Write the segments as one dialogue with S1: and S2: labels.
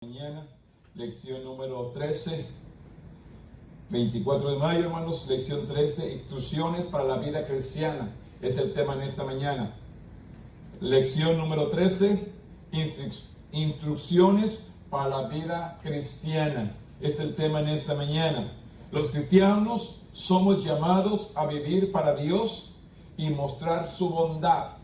S1: Mañana, lección número 13, 24 de mayo, hermanos, lección 13, instrucciones para la vida cristiana, es el tema en esta mañana. Lección número 13, instrucciones para la vida cristiana, es el tema en esta mañana. Los cristianos somos llamados a vivir para Dios y mostrar su bondad.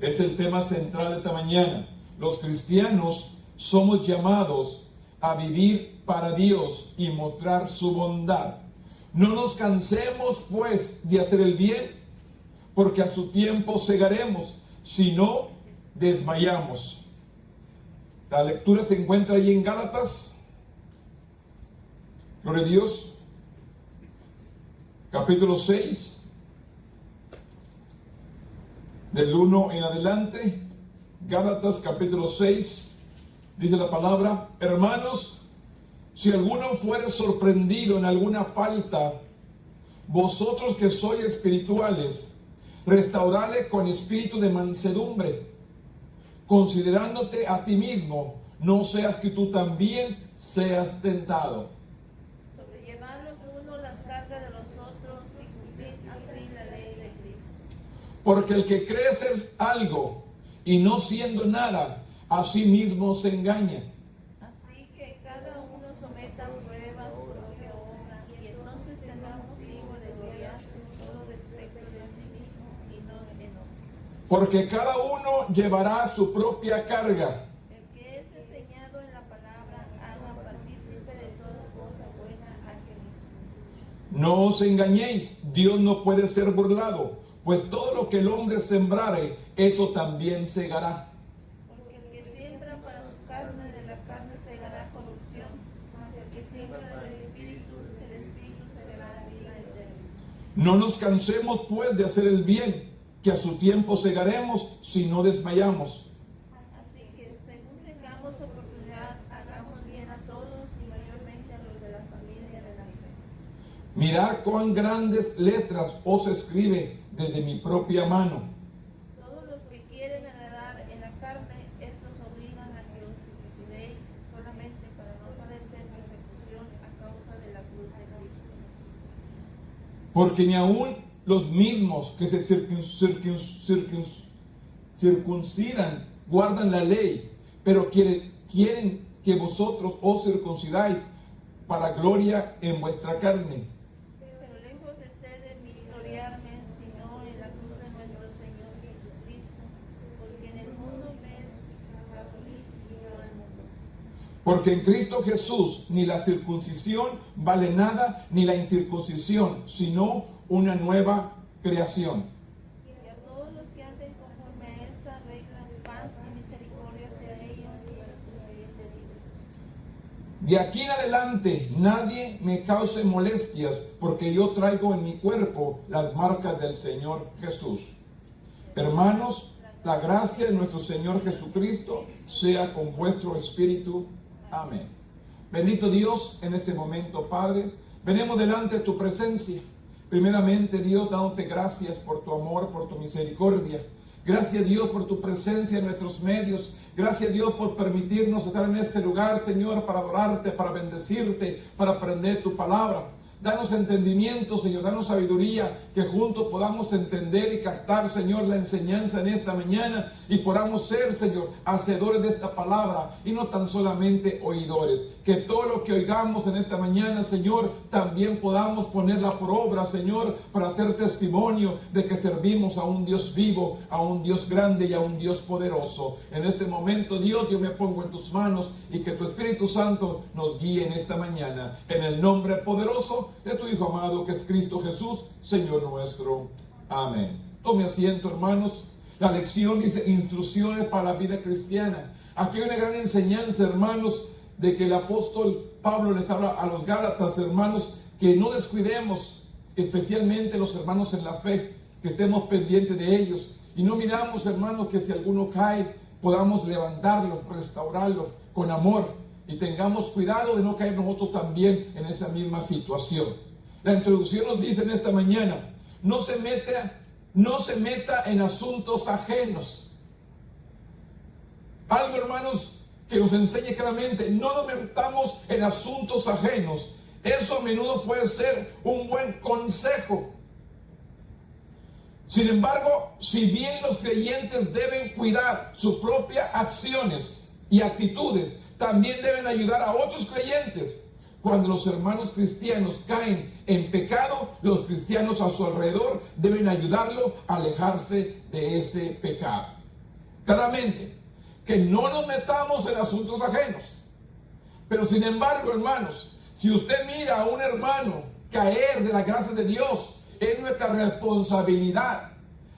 S1: Es el tema central de esta mañana. Los cristianos somos llamados a vivir para Dios y mostrar su bondad. No nos cansemos, pues, de hacer el bien, porque a su tiempo segaremos, si no desmayamos. La lectura se encuentra ahí en Gálatas. Gloria a Dios. Capítulo 6, del 1 en adelante. Gálatas capítulo 6. Dice la palabra: hermanos, si alguno fuere sorprendido en alguna falta, vosotros que sois espirituales, restaurale con espíritu de mansedumbre, considerándote a ti mismo, no seas que tú también seas tentado.
S2: Sobrellevad los unos las cargas de los otros y cumplid así la ley de Cristo.
S1: Porque el que cree ser algo y no siendo nada, a sí mismo se engaña.
S2: Así que cada uno someta a prueba su propia obra, y entonces tendrá motivo de gloriarse solo respecto de sí mismo y no en otro.
S1: Porque cada uno llevará su propia carga.
S2: El que es enseñado en la palabra, haga partícipe de toda cosa buena a que mismo.
S1: No os engañéis, Dios no puede ser burlado, pues todo lo que el hombre sembrare, eso también segará.
S2: Porque el que siembra para su carne, de la carne segará corrupción, mas el que siembra del Espíritu segará vida eterna.
S1: No nos cansemos pues de hacer el bien, que a su tiempo segaremos si no desmayamos.
S2: Así que según tengamos oportunidad, hagamos bien a todos y mayormente a los de la familia de la fe.
S1: Mirad cuán grandes letras os escribe desde mi propia mano.
S2: Todos los que quieren agradar en la carne, estos obligan a que os circuncidéis solamente para no padecer persecución a causa de la cruz de Cristo.
S1: Porque ni aun los mismos que se circuncidan guardan la ley, pero quieren que vosotros os circuncidáis para gloria en vuestra carne.
S2: Pero lejos esté de mí gloriarme, sino en la cruz de nuestro Señor Jesucristo, porque en el mundo me es a mí y yo al mundo.
S1: Porque en Cristo Jesús ni la circuncisión vale nada, ni la incircuncisión, sino una nueva creación.
S2: Y a todos los que anden conforme a esta regla, paz y misericordia sea a ellos y a su bien de Dios.
S1: De aquí en adelante nadie me cause molestias, porque yo traigo en mi cuerpo las marcas del Señor Jesús. Hermanos, la gracia de nuestro Señor Jesucristo sea con vuestro espíritu. Amén. Bendito Dios, en este momento, Padre, venimos delante de tu presencia. Primeramente, Dios, dándote gracias por tu amor, por tu misericordia. Gracias, Dios, por tu presencia en nuestros medios. Gracias, Dios, por permitirnos estar en este lugar, Señor, para adorarte, para bendecirte, para aprender tu palabra. Danos entendimiento, Señor, danos sabiduría, que juntos podamos entender y captar, Señor, la enseñanza en esta mañana y podamos ser, Señor, hacedores de esta palabra y no tan solamente oidores. Que todo lo que oigamos en esta mañana, Señor, también podamos ponerla por obra, Señor, para hacer testimonio de que servimos a un Dios vivo, a un Dios grande y a un Dios poderoso. En este momento, Dios, yo me pongo en tus manos y que tu Espíritu Santo nos guíe en esta mañana. En el nombre poderoso de tu Hijo amado, que es Cristo Jesús, Señor nuestro. Amén. Tome asiento, hermanos. La lección dice instrucciones para la vida cristiana. Aquí hay una gran enseñanza, hermanos, de que el apóstol Pablo les habla a los Gálatas, hermanos, que no descuidemos, especialmente los hermanos en la fe, que estemos pendientes de ellos. Y no miramos, hermanos, que si alguno cae, podamos levantarlo, restaurarlo con amor. Y tengamos cuidado de no caer nosotros también en esa misma situación. La introducción nos dice en esta mañana: no se meta en asuntos ajenos. Algo, hermanos, que nos enseñe claramente, no nos metamos en asuntos ajenos. Eso a menudo puede ser un buen consejo. Sin embargo, si bien los creyentes deben cuidar sus propias acciones y actitudes, también deben ayudar a otros creyentes. Cuando los hermanos cristianos caen en pecado, los cristianos a su alrededor deben ayudarlo a alejarse de ese pecado. Claramente, que no nos metamos en asuntos ajenos. Pero sin embargo, hermanos, si usted mira a un hermano caer de la gracia de Dios, es nuestra responsabilidad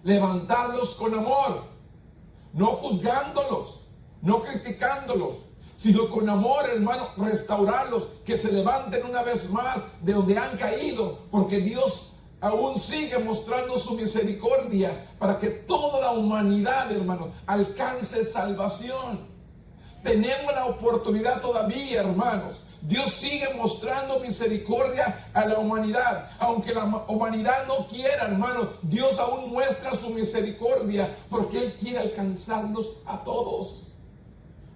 S1: levantarlos con amor, no juzgándolos, no criticándolos, sino con amor, hermano, restaurarlos, que se levanten una vez más de donde han caído, porque Dios aún sigue mostrando su misericordia para que toda la humanidad, hermano, alcance salvación. Tenemos la oportunidad todavía, hermanos. Dios sigue mostrando misericordia a la humanidad. Aunque la humanidad no quiera, hermano, Dios aún muestra su misericordia porque Él quiere alcanzarnos a todos.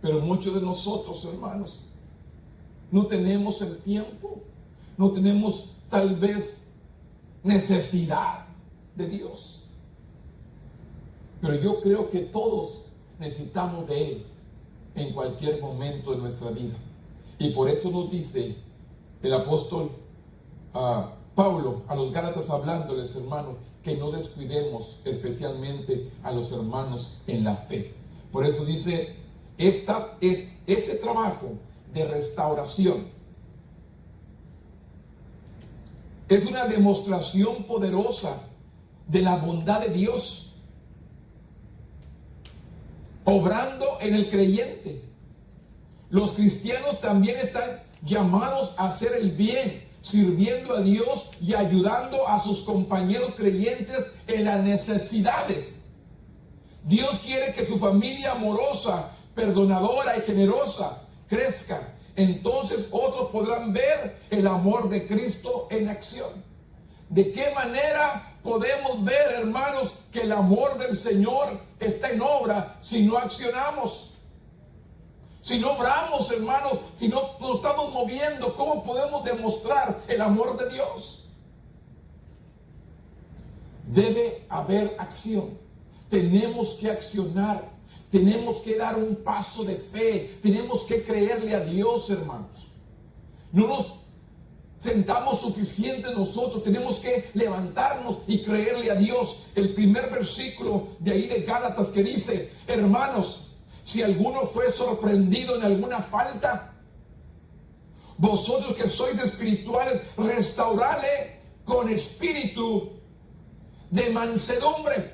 S1: Pero muchos de nosotros, hermanos, no tenemos el tiempo, no tenemos tal vez necesidad de Dios. Pero yo creo que todos necesitamos de Él en cualquier momento de nuestra vida. Y por eso nos dice el apóstol Pablo a los Gálatas, hablándoles, hermanos, que no descuidemos especialmente a los hermanos en la fe. Por eso dice, este trabajo de restauración es una demostración poderosa de la bondad de Dios obrando en el creyente. Los cristianos también están llamados a hacer el bien, sirviendo a Dios y ayudando a sus compañeros creyentes en las necesidades. Dios quiere que tu familia amorosa, perdonadora y generosa crezca. Entonces otros podrán ver el amor de Cristo en acción. ¿De qué manera podemos ver, hermanos, que el amor del Señor está en obra si no accionamos? Si no obramos, hermanos, si no nos estamos moviendo, ¿cómo podemos demostrar el amor de Dios? Debe haber acción. Tenemos que accionar. Tenemos que dar un paso de fe. Tenemos que creerle a Dios, hermanos. No nos sentamos suficiente nosotros. Tenemos que levantarnos y creerle a Dios. El primer versículo de ahí de Gálatas que dice, hermanos, si alguno fue sorprendido en alguna falta, vosotros que sois espirituales, restaurale con espíritu de mansedumbre.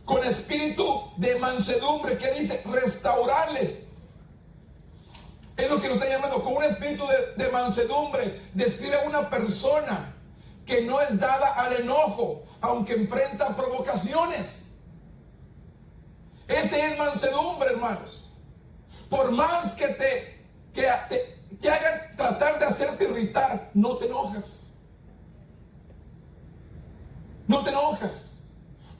S1: Con espíritu de mansedumbre. ¿Qué dice? Restaurarle. Es lo que nos está llamando. Con un espíritu de mansedumbre. Describe a una persona que no es dada al enojo, aunque enfrenta provocaciones. Ese es mansedumbre, hermanos. Por más que te hagan tratar de hacerte irritar, no te enojas. No te enojas.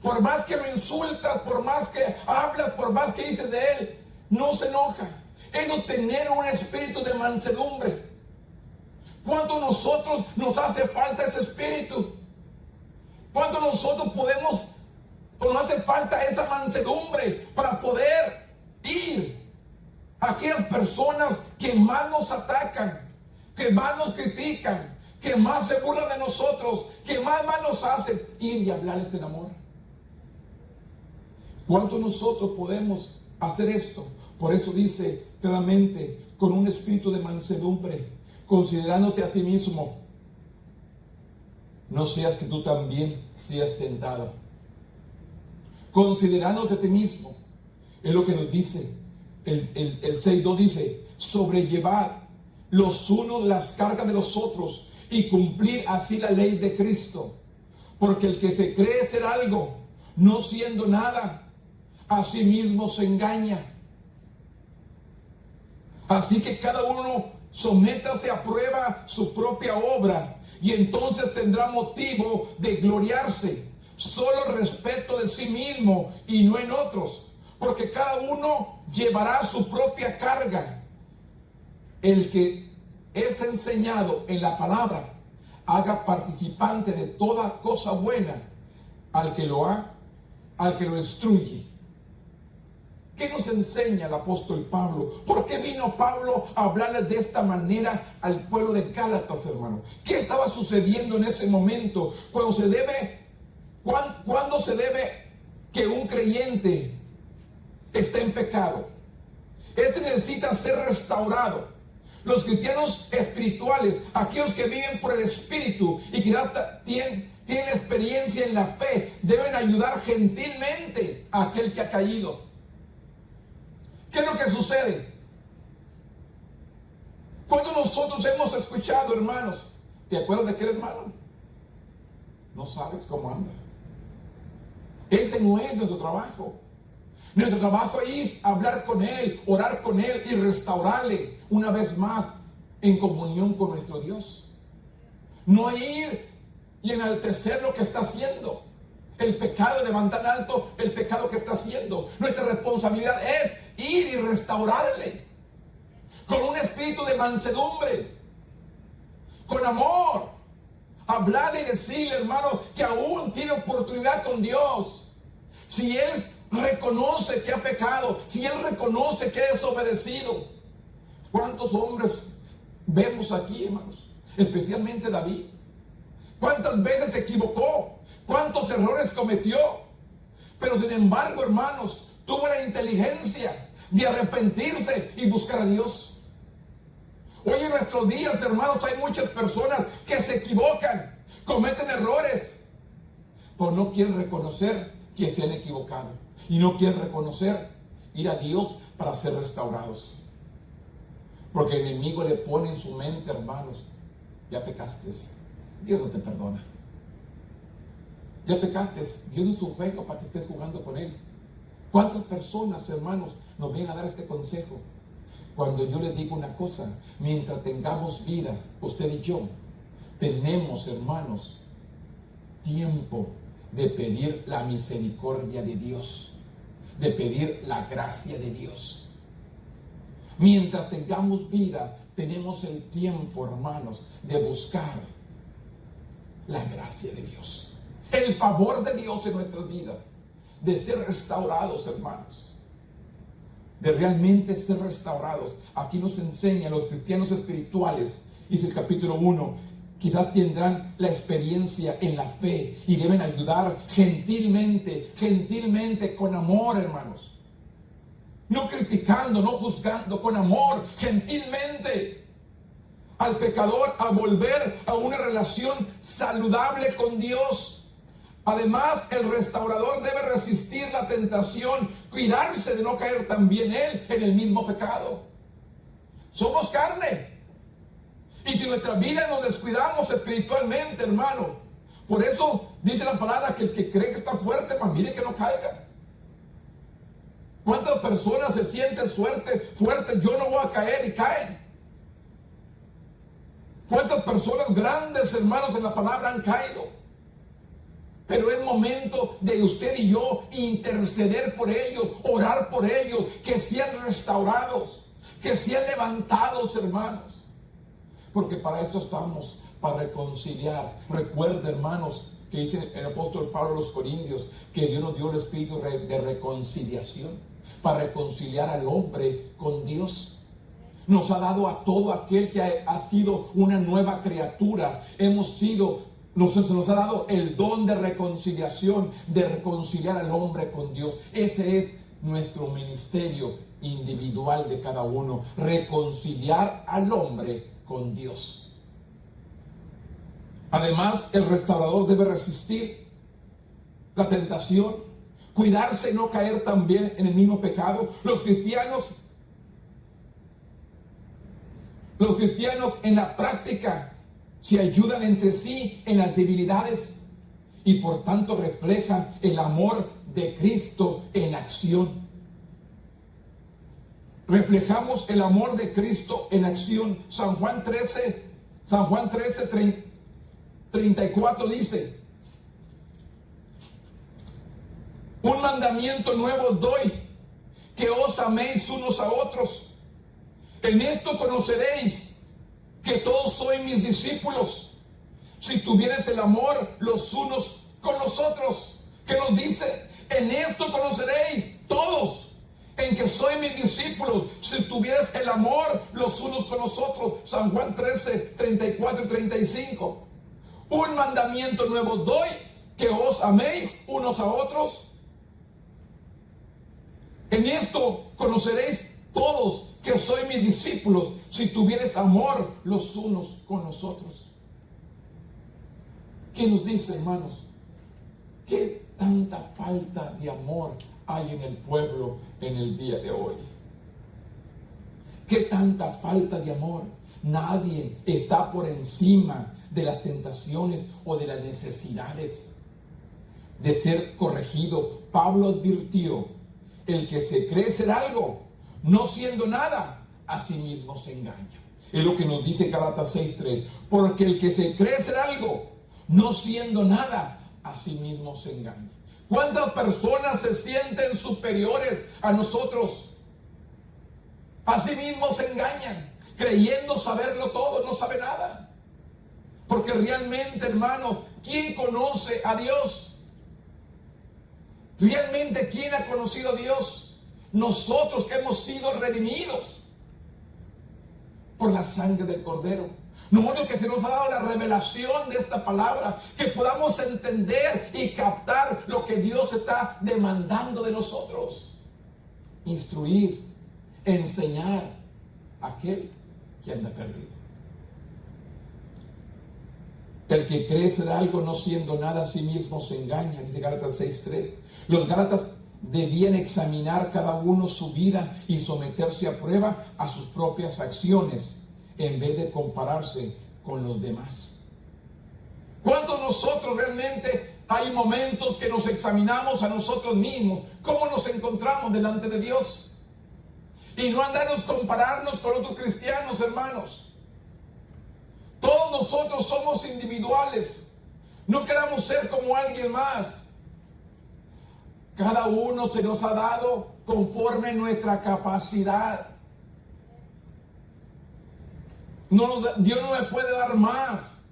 S1: Por más que lo insultas, por más que hablas, por más que dices de él, no se enoja. Es no tener un espíritu de mansedumbre. ¿Cuánto a nosotros nos hace falta ese espíritu? ¿Cuánto a nosotros podemos, o nos hace falta esa mansedumbre para poder ir a aquellas personas que más nos atacan, que más nos critican, que más se burlan de nosotros, que más mal nos hacen, ir y hablarles en amor? ¿Cuánto nosotros podemos hacer esto? Por eso dice claramente, con un espíritu de mansedumbre, considerándote a ti mismo, no seas que tú también seas tentado. Considerándote a ti mismo, es lo que nos dice el 6.2 dice, sobrellevad los unos las cargas de los otros y cumplir así la ley de Cristo. Porque el que se cree ser algo, no siendo nada, a sí mismo se engaña. Así que cada uno sométase a prueba su propia obra y entonces tendrá motivo de gloriarse solo respecto de sí mismo y no en otros, porque cada uno llevará su propia carga. El que es enseñado en la palabra, haga participante de toda cosa buena al que lo instruye. ¿Qué nos enseña el apóstol Pablo? ¿Por qué vino Pablo a hablarles de esta manera al pueblo de Gálatas, hermano? ¿Qué estaba sucediendo en ese momento? ¿Cuándo se debe que un creyente esté en pecado? Este necesita ser restaurado. Los cristianos espirituales, aquellos que viven por el Espíritu y que tienen experiencia en la fe, deben ayudar gentilmente a aquel que ha caído. ¿Qué es lo que sucede? Cuando nosotros hemos escuchado, hermanos, ¿te acuerdas de aquel hermano? No sabes cómo anda. Ese no es nuestro trabajo. Nuestro trabajo es hablar con él, orar con él y restaurarle una vez más en comunión con nuestro Dios. No ir y enaltecer lo que está haciendo. El pecado, levantar alto el pecado que está haciendo. Nuestra responsabilidad es ir y restaurarle con un espíritu de mansedumbre, con amor. Hablarle y decirle, hermano, que aún tiene oportunidad con Dios. Si él reconoce que ha pecado, si él reconoce que ha desobedecido. ¿Cuántos hombres vemos aquí, hermanos? Especialmente David. ¿Cuántas veces se equivocó? ¿Cuántos errores cometió? Pero sin embargo, hermanos, tuvo la inteligencia de arrepentirse y buscar a Dios. Hoy en nuestros días, hermanos, hay muchas personas que se equivocan, cometen errores, pero no quieren reconocer que se han equivocado. Y no quieren reconocer ir a Dios para ser restaurados. Porque el enemigo le pone en su mente, hermanos, ya pecaste, Dios no te perdona. Ya pecaste, Dios no es un juego para que estés jugando con él. ¿Cuántas personas, hermanos, nos vienen a dar este consejo? Cuando yo les digo una cosa, mientras tengamos vida, usted y yo, tenemos, hermanos, tiempo de pedir la misericordia de Dios, de pedir la gracia de Dios. Mientras tengamos vida, tenemos el tiempo, hermanos, de buscar la gracia de Dios, el favor de Dios en nuestras vidas, de ser restaurados, hermanos, de realmente ser restaurados. Aquí nos enseñan los cristianos espirituales, dice el capítulo 1, quizás tendrán la experiencia en la fe y deben ayudar gentilmente, con amor, hermanos. No criticando, no juzgando, con amor, gentilmente, al pecador a volver a una relación saludable con Dios. Además, el restaurador debe resistir la tentación, cuidarse de no caer también él en el mismo pecado. Somos carne. Y si nuestra vida nos descuidamos espiritualmente, hermano, por eso dice la palabra que el que cree que está fuerte, más mire que no caiga. ¿Cuántas personas se sienten fuertes? Yo no voy a caer y caen. ¿Cuántas personas grandes, hermanos, en la palabra han caído? Pero es momento de usted y yo interceder por ellos, orar por ellos, que sean restaurados, que sean levantados, hermanos. Porque para eso estamos, para reconciliar. Recuerda, hermanos, que dice el apóstol Pablo a los Corintios, que Dios nos dio el espíritu de reconciliación, para reconciliar al hombre con Dios. Nos ha dado a todo aquel que ha sido una nueva criatura. Nos ha dado el don de reconciliación, de reconciliar al hombre con Dios. Ese es nuestro ministerio individual de cada uno, reconciliar al hombre con Dios. Además, el restaurador debe resistir la tentación, cuidarse y no caer también en el mismo pecado. Los cristianos en la práctica se ayudan entre sí en las debilidades y por tanto reflejan el amor de Cristo en acción. Reflejamos el amor de Cristo en acción. San Juan 13, 34 dice: un mandamiento nuevo doy, que os améis unos a otros. En esto conoceréis que todos sois mis discípulos, si tuviereis el amor los unos con los otros. ¿Qué nos dice? En esto conoceréis todos, en que sois mis discípulos, si tuviereis el amor los unos con los otros. San Juan 13, 34 y 35. Un mandamiento nuevo doy, que os améis unos a otros. En esto conoceréis todos que sois mis discípulos, si tuviereis amor los unos con los otros. ¿Qué nos dice, hermanos? ¿Qué tanta falta de amor hay en el pueblo en el día de hoy? ¿Qué tanta falta de amor? Nadie está por encima de las tentaciones o de las necesidades de ser corregido. Pablo advirtió: el que se cree ser algo, no siendo nada, a sí mismo se engaña. Es lo que nos dice Gálatas 6:3. Porque el que se cree ser algo, no siendo nada, a sí mismo se engaña. ¿Cuántas personas se sienten superiores a nosotros? A sí mismos se engañan, creyendo saberlo todo, no sabe nada. Porque realmente, hermano, ¿quién conoce a Dios? Realmente, ¿quién ha conocido a Dios? Nosotros, que hemos sido redimidos por la sangre del Cordero. Nosotros, que se nos ha dado la revelación de esta palabra, que podamos entender y captar lo que Dios está demandando de nosotros. Instruir, enseñar a aquel que anda perdido. El que cree ser algo, no siendo nada, a sí mismo se engaña, dice Gálatas 6:3. Los Gálatas debían examinar cada uno su vida y someterse a prueba a sus propias acciones, en vez de compararse con los demás. ¿Cuántos nosotros realmente hay momentos que nos examinamos a nosotros mismos? ¿Cómo nos encontramos delante de Dios? Y no andarnos compararnos con otros cristianos, hermanos. Todos nosotros somos individuales. No queramos ser como alguien más. Cada uno se nos ha dado conforme nuestra capacidad. Dios no me puede dar más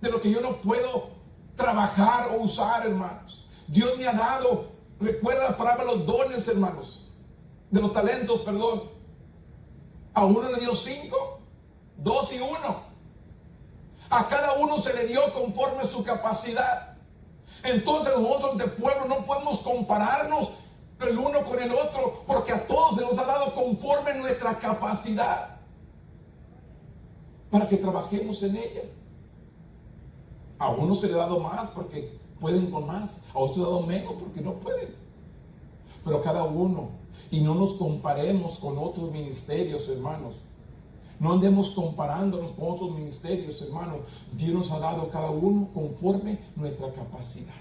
S1: de lo que yo no puedo trabajar o usar, hermanos. Dios me ha dado, recuerda la palabra, los dones, hermanos, de los talentos, perdón. A uno le dio 5, 2 y 1. A cada uno se le dio conforme a su capacidad. Entonces nosotros de pueblo no podemos compararnos el uno con el otro, porque a todos se nos ha dado conforme a nuestra capacidad, para que trabajemos en ella. A uno se le ha dado más porque pueden con más, a otros se le ha dado menos porque no pueden. Pero cada uno, y no nos comparemos con otros ministerios, hermanos. No andemos comparándonos con otros ministerios, hermanos. Dios nos ha dado a cada uno conforme nuestra capacidad,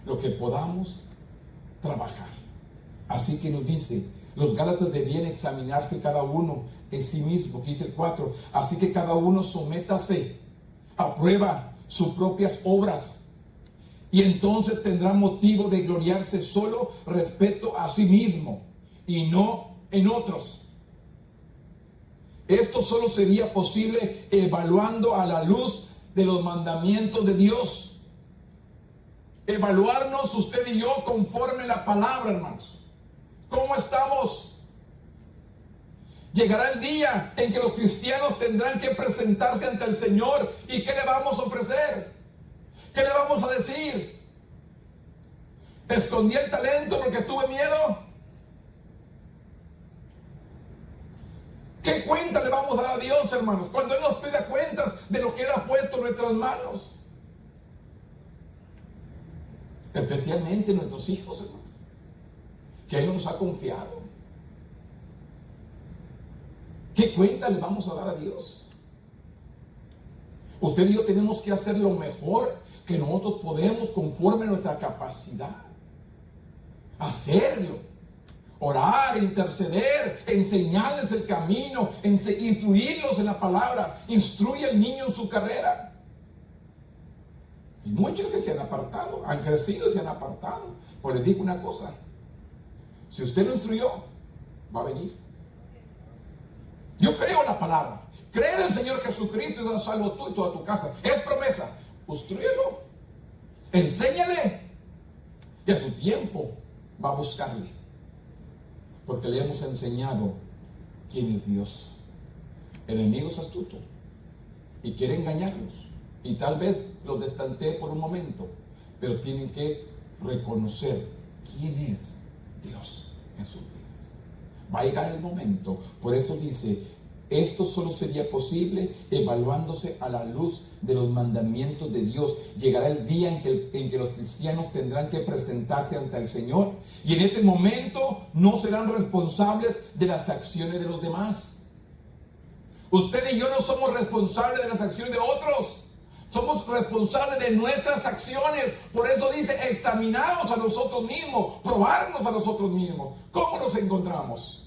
S1: lo que podamos trabajar. Así que nos dice, los Gálatas debían examinarse cada uno en sí mismo, que dice el 4. Así que cada uno sométase a prueba sus propias obras, y entonces tendrá motivo de gloriarse solo respecto a sí mismo y no en otros. Esto solo sería posible evaluando a la luz de los mandamientos de Dios. Evaluarnos usted y yo conforme la palabra, hermanos. ¿Cómo estamos? Llegará el día en que los cristianos tendrán que presentarse ante el Señor. ¿Y qué le vamos a ofrecer? ¿Qué le vamos a decir? ¿Escondí el talento porque tuve miedo? ¿Qué cuenta le vamos a dar a Dios, hermanos, cuando Él nos pida cuentas de lo que Él ha puesto en nuestras manos? Especialmente nuestros hijos, hermanos, que Él nos ha confiado. ¿Qué cuenta le vamos a dar a Dios? Usted y yo tenemos que hacer lo mejor que nosotros podemos conforme a nuestra capacidad. Hacerlo. Orar, interceder, enseñarles el camino, instruirlos en la palabra. Instruye al niño en su carrera. Y muchos que se han apartado, han crecido y se han apartado. Pues les digo una cosa: si usted lo instruyó, va a venir. Yo creo en la palabra. Creer en el Señor Jesucristo y serás salvo tú y toda tu casa. Es promesa. Instrúyelo. Enséñale. Y a su tiempo va a buscarle. Porque le hemos enseñado quién es Dios. El enemigo es astuto y quiere engañarlos. Y tal vez los destantee por un momento. Pero tienen que reconocer quién es Dios en sus vidas. Va a llegar el momento. Por eso dice, esto solo sería posible evaluándose a la luz de los mandamientos de Dios. Llegará el día en que los cristianos tendrán que presentarse ante el Señor. Y en ese momento no serán responsables de las acciones de los demás. Usted y yo no somos responsables de las acciones de otros. Somos responsables de nuestras acciones. Por eso dice, examinarnos a nosotros mismos, probarnos a nosotros mismos. ¿Cómo nos encontramos?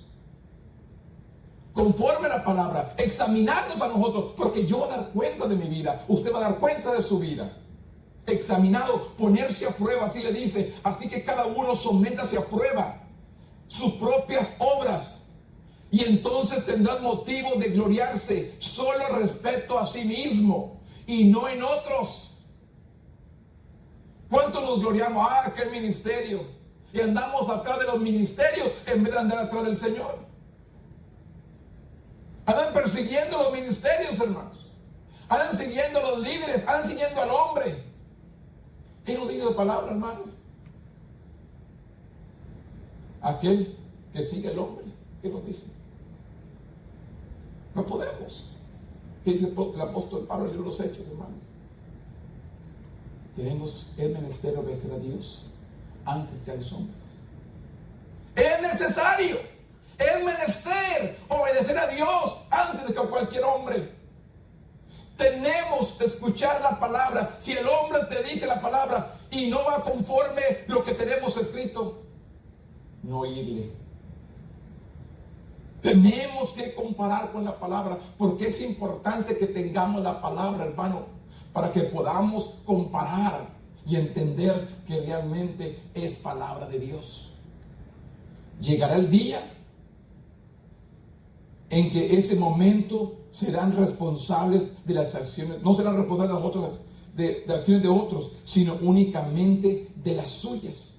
S1: Conforme a la palabra, examinarnos a nosotros, porque yo voy a dar cuenta de mi vida, usted va a dar cuenta de su vida. Examinado, ponerse a prueba, así le dice. Así que cada uno sométase a prueba sus propias obras. Y entonces tendrán motivo de gloriarse solo respecto a sí mismo y no en otros. ¿Cuánto nos gloriamos? Aquel ministerio. Y andamos atrás de los ministerios en vez de andar atrás del Señor. Andan persiguiendo los ministerios, hermanos. Andan siguiendo a los líderes, andan siguiendo al hombre. ¿Qué nos dice la palabra, hermanos? Aquel que sigue al hombre, ¿qué nos dice? No podemos. ¿Qué dice el apóstol Pablo en el libro de los Hechos, hermanos? Tenemos el menester obedecer a Dios antes que a los hombres. Es necesario, es menester obedecer a Dios antes de que a cualquier hombre. Tenemos que escuchar la palabra. Si el hombre te dice la palabra y no va conforme lo que tenemos escrito, no oírle. Tenemos que comparar con la palabra, porque es importante que tengamos la palabra, hermano, para que podamos comparar y entender que realmente es palabra de Dios. Llegará el día en que ese momento serán responsables de las acciones, no serán responsables de acciones de otros, sino únicamente de las suyas.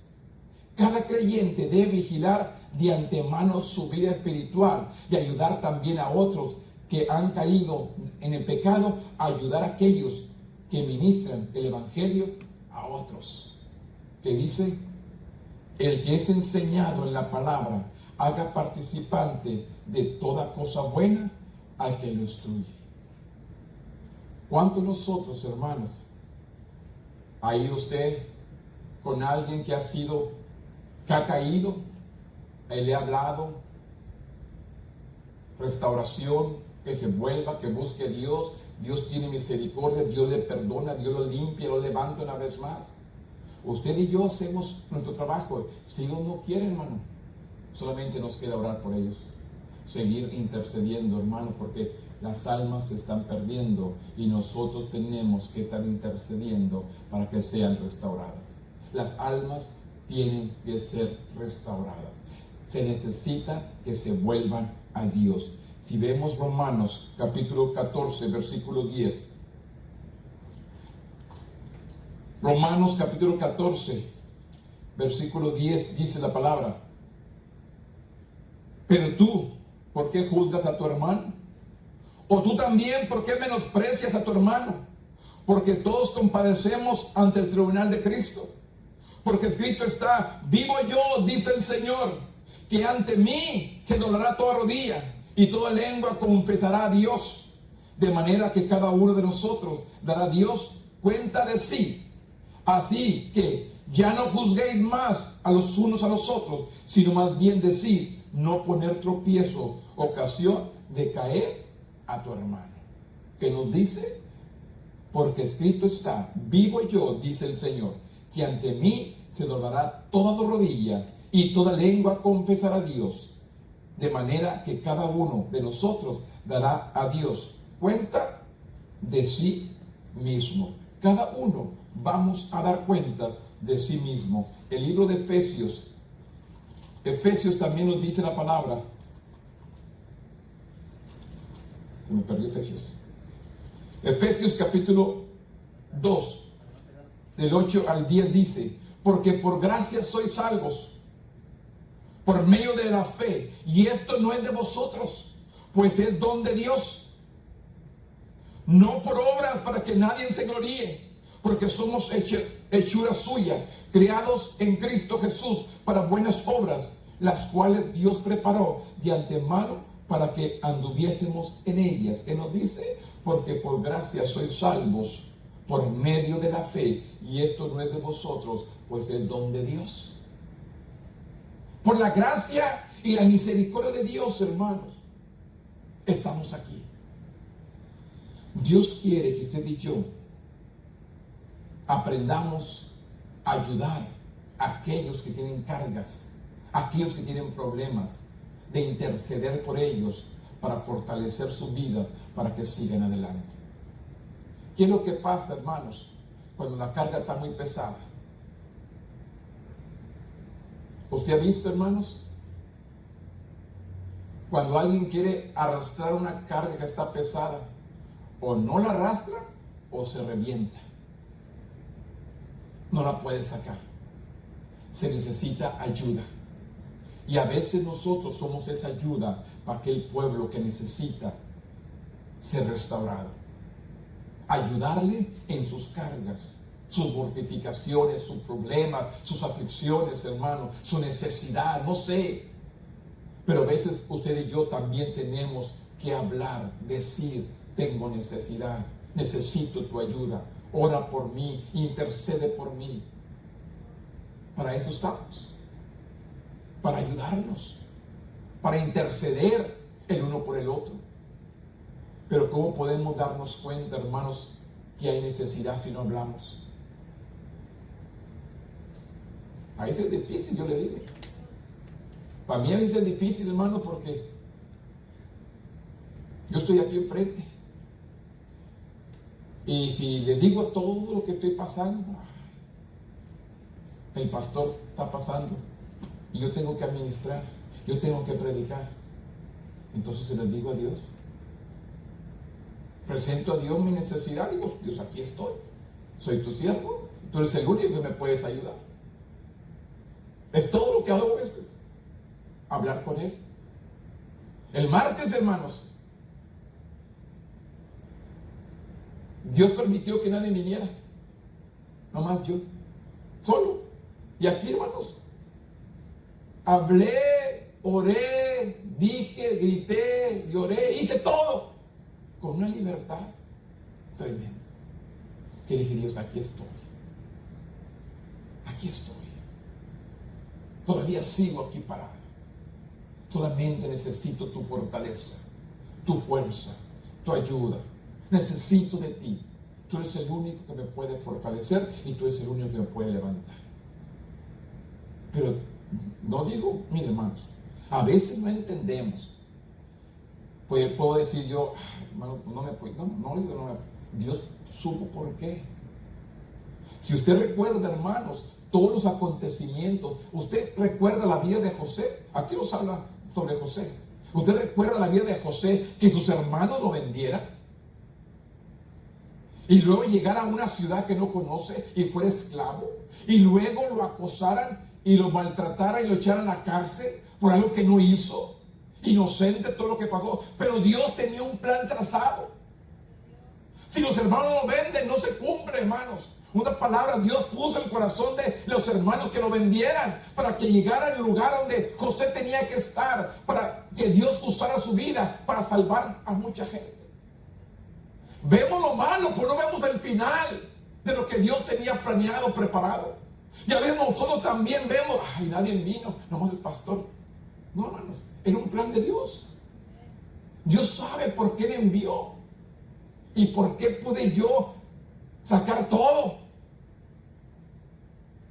S1: Cada creyente debe vigilar de antemano su vida espiritual y ayudar también a otros que han caído en el pecado, a ayudar a aquellos que ministran el evangelio a otros. Que dice, el que es enseñado en la palabra, haga participante de toda cosa buena al que lo instruye. ¿Cuántos nosotros, hermanos, ha ido usted con alguien que ha caído? Él le ha hablado restauración, que se vuelva, que busque a Dios. Dios tiene misericordia, Dios le perdona, Dios lo limpia, lo levanta una vez más. Usted y yo hacemos nuestro trabajo. Si Dios no quiere, hermano, solamente nos queda orar por ellos, seguir intercediendo, hermano, porque las almas se están perdiendo y nosotros tenemos que estar intercediendo para que sean restauradas. Las almas tienen que ser restauradas. Se necesita que se vuelvan a Dios. Si vemos Romanos capítulo 14, versículo 10. Romanos capítulo 14, versículo 10 dice la palabra: pero tú, ¿por qué juzgas a tu hermano? O tú también, ¿por qué menosprecias a tu hermano? Porque todos compadecemos ante el tribunal de Cristo. Porque escrito está: vivo yo, dice el Señor, que ante mí se doblará toda rodilla y toda lengua confesará a Dios. De manera que cada uno de nosotros dará a Dios cuenta de sí. Así que ya no juzguéis más a los unos a los otros, sino más bien decir, no poner tropiezo, ocasión de caer a tu hermano. Que nos dice, porque escrito está: vivo yo, dice el Señor, que ante mí se doblará toda rodilla y toda lengua confesará a Dios. De manera que cada uno de nosotros dará a Dios cuenta de sí mismo. Cada uno vamos a dar cuentas de sí mismo. El libro de Efesios también nos dice la palabra, Se me perdió Efesios. Efesios capítulo 2, del 8 al 10 dice: porque por gracia sois salvos, por medio de la fe, y esto no es de vosotros, pues es don de Dios, no por obras para que nadie se gloríe, porque somos hechura suya, creados en Cristo Jesús para buenas obras, las cuales Dios preparó de antemano para que anduviésemos en ellas. Que nos dice: porque por gracia sois salvos por medio de la fe, y esto no es de vosotros, pues es don de Dios. Por la gracia y la misericordia de Dios, hermanos, estamos aquí. Dios quiere que usted y yo aprendamos a ayudar a aquellos que tienen cargas, a aquellos que tienen problemas, de interceder por ellos para fortalecer sus vidas, para que sigan adelante. ¿Qué es lo que pasa, hermanos, cuando la carga está muy pesada? ¿Usted ha visto, hermanos? Cuando alguien quiere arrastrar una carga que está pesada, o no la arrastra o se revienta. No la puede sacar. Se necesita ayuda. Y a veces nosotros somos esa ayuda para aquel pueblo que necesita ser restaurado. Ayudarle en sus cargas, sus mortificaciones, sus problemas, sus aflicciones, hermano, su necesidad, no sé. Pero a veces usted y yo también tenemos que hablar, decir: tengo necesidad, necesito tu ayuda, ora por mí, intercede por mí. Para eso estamos, para ayudarnos, para interceder el uno por el otro. Pero ¿cómo podemos darnos cuenta, hermanos, que hay necesidad si no hablamos? A veces es difícil, yo le digo. Para mí a veces es difícil, hermano, porque yo estoy aquí enfrente. Y si le digo todo lo que estoy pasando, el pastor está pasando, y yo tengo que administrar, yo tengo que predicar. Entonces se les digo a Dios. Presento a Dios mi necesidad, digo: Dios, aquí estoy, soy tu siervo, tú eres el único que me puedes ayudar. Es todo lo que hago a veces, hablar con Él. El martes, hermanos, Dios permitió que nadie viniera, nomás yo, solo. Y aquí, hermanos, hablé, oré, dije, grité, lloré, hice todo con una libertad tremenda, que dije: Dios, aquí estoy, todavía sigo aquí parado, solamente necesito tu fortaleza, tu fuerza, tu ayuda, necesito de ti. Tú eres el único que me puede fortalecer y tú eres el único que me puede levantar. Pero no digo, mire, hermanos, a veces no entendemos. Pues puedo decir yo: hermano, Dios supo por qué. Si usted recuerda, hermanos, todos los acontecimientos, usted recuerda la vida de José. Aquí nos habla sobre José. Usted recuerda la vida de José, que sus hermanos lo vendieran y luego llegara a una ciudad que no conoce y fuera esclavo, y luego lo acosaran y lo maltrataran y lo echaran a la cárcel por algo que no hizo. Inocente todo lo que pasó, pero Dios tenía un plan trazado. Si los hermanos lo venden, no se cumple, hermanos. Una palabra, Dios puso en el corazón de los hermanos que lo vendieran para que llegara al lugar donde José tenía que estar, para que Dios usara su vida para salvar a mucha gente. Vemos lo malo, pero no vemos el final de lo que Dios tenía planeado, preparado. Y a veces nosotros también vemos: ay, nadie vino, nomás el pastor. No, hermanos, era un plan de Dios. Dios sabe por qué me envió y por qué pude yo sacar todo.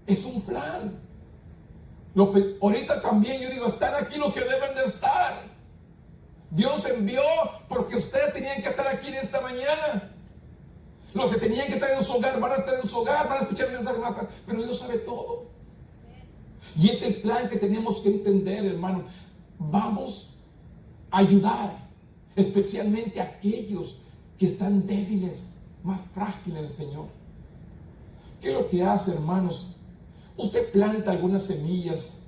S1: Es un plan. Ahorita también yo digo: están aquí los que deben de estar. Dios envió porque ustedes tenían que estar aquí en esta mañana. Los que tenían que estar en su hogar van a estar en su hogar, van a escuchar el mensaje más tarde. Pero Dios sabe todo. Y es el plan que tenemos que entender, hermano. Vamos a ayudar. especialmente aquellos que están débiles, más frágiles en el Señor. ¿Qué es lo que hace, hermanos? Usted planta algunas semillas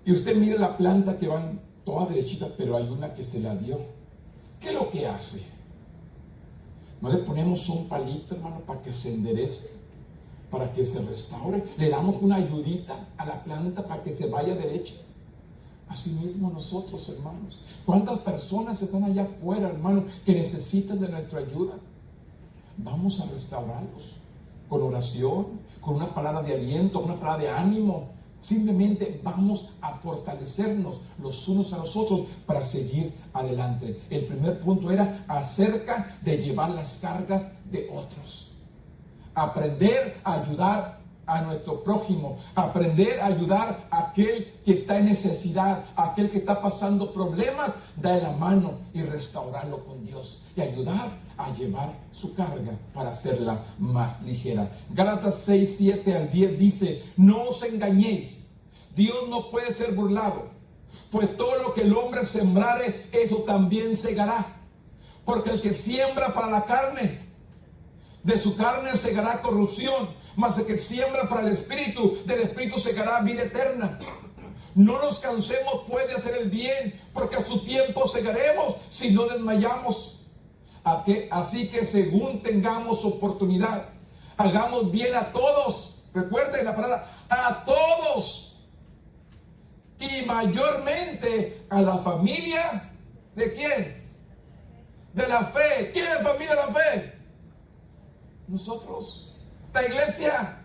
S1: y usted mira la planta que van todas derechitas, pero hay una que se la dio. ¿Qué es lo que hace? ¿No le ponemos un palito, hermano, para que se enderece? Para que se restaure. Le damos una ayudita a la planta para que se vaya derecha. Así mismo nosotros, hermanos. ¿Cuántas personas están allá afuera, hermanos, que necesitan de nuestra ayuda? Vamos a restaurarlos con oración, con una palabra de aliento, una palabra de ánimo. Simplemente vamos a fortalecernos los unos a los otros para seguir adelante. El primer punto era acerca de llevar las cargas de otros. Aprender a ayudar a nuestro prójimo, aprender a ayudar a aquel que está en necesidad, a aquel que está pasando problemas, darle la mano y restaurarlo con Dios y ayudar a llevar su carga para hacerla más ligera. Gálatas 6, 7 al 10 dice: no os engañéis, Dios no puede ser burlado, pues todo lo que el hombre sembrare, eso también segará. Porque el que siembra para la carne, de su carne segará corrupción, mas el que siembra para el Espíritu, del Espíritu segará vida eterna. No nos cansemos pues de hacer el bien, porque a su tiempo segaremos si no desmayamos. Así que según tengamos oportunidad, hagamos bien a todos. Recuerden la palabra, a todos. Y mayormente a la familia, ¿de quién? De la fe. ¿Quién es la familia de la fe? Nosotros, la iglesia.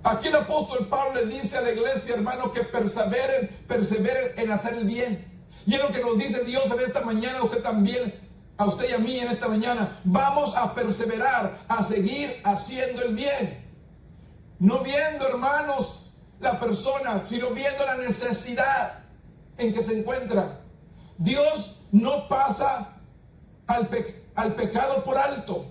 S1: Aquí el apóstol Pablo le dice a la iglesia, hermano, que perseveren en hacer el bien. Y es lo que nos dice Dios en esta mañana, a usted también, a usted y a mí en esta mañana. Vamos a perseverar, a seguir haciendo el bien. No viendo, hermanos, la persona, sino viendo la necesidad en que se encuentra. Dios no pasa al pecado por alto.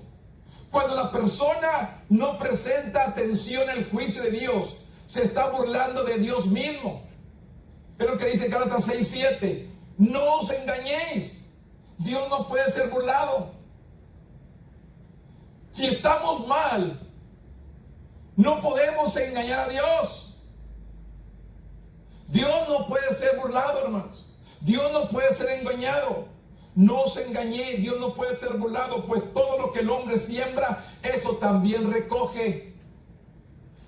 S1: Cuando la persona no presenta atención al juicio de Dios, se está burlando de Dios mismo. Es lo que dice Gálatas 6, 7. No os engañéis. Dios no puede ser burlado. Si estamos mal, no podemos engañar a Dios. Dios no puede ser burlado, hermanos. Dios no puede ser engañado. No os engañéis, Dios no puede ser burlado, pues todo lo que el hombre siembra, eso también recoge.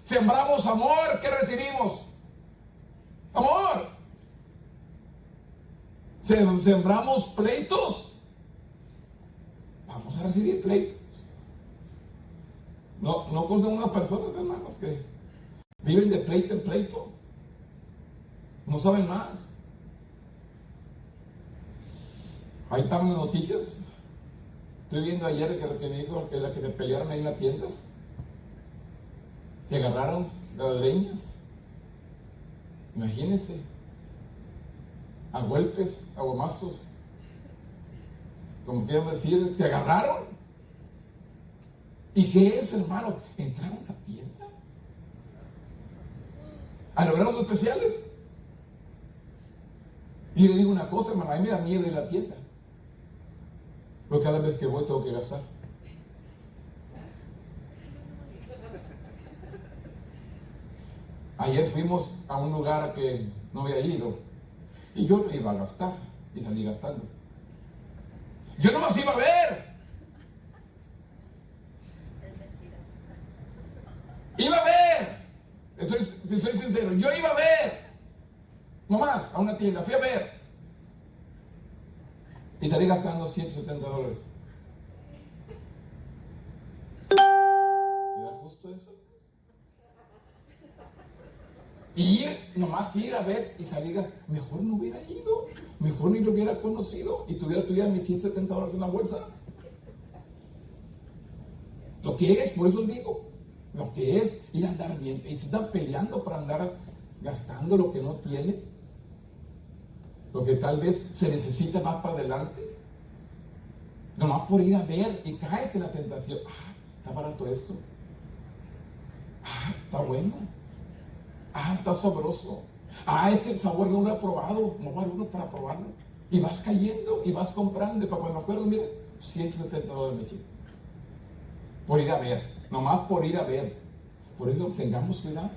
S1: Sembramos amor, ¿qué recibimos? Amor. Sembramos pleitos, vamos a recibir pleitos. No conocen unas personas, hermanos, que viven de pleito en pleito, no saben más. Ahí están las noticias. Estoy viendo ayer que lo que me dijo que la que se pelearon ahí en las tiendas, que agarraron las greñas. Imagínense, a golpes, a gomazos, como quiero decir, te agarraron. ¿Y qué es, hermano? Entraron a la tienda a lograr los especiales. Y le digo una cosa, hermano, a mí me da miedo ir a la tienda, porque cada vez que voy tengo que gastar. Ayer fuimos a un lugar a que no había ido y yo me iba a gastar y salí gastando. Yo nomás iba a ver. Iba a ver. Soy sincero, yo iba a ver. Nomás a una tienda, fui a ver. Y salí gastando $170. ¿Era justo eso? Y nomás ir a ver y salir gastando. Mejor no hubiera ido. Mejor ni lo hubiera conocido y tuviera mis $170 en la bolsa. Lo que es, por eso digo, lo que es ir a andar bien. Y se están peleando para andar gastando lo que no tiene, lo que tal vez se necesita más para adelante. Nomás por ir a ver y caes en la tentación. Está barato esto. Está bueno. Está sabroso. Este sabor no lo he probado. No vale uno para probarlo. Y vas cayendo y vas comprando. Y para cuando acuerdas, mira, $170 me eché. Por ir a ver. Nomás por ir a ver. Por eso tengamos cuidado.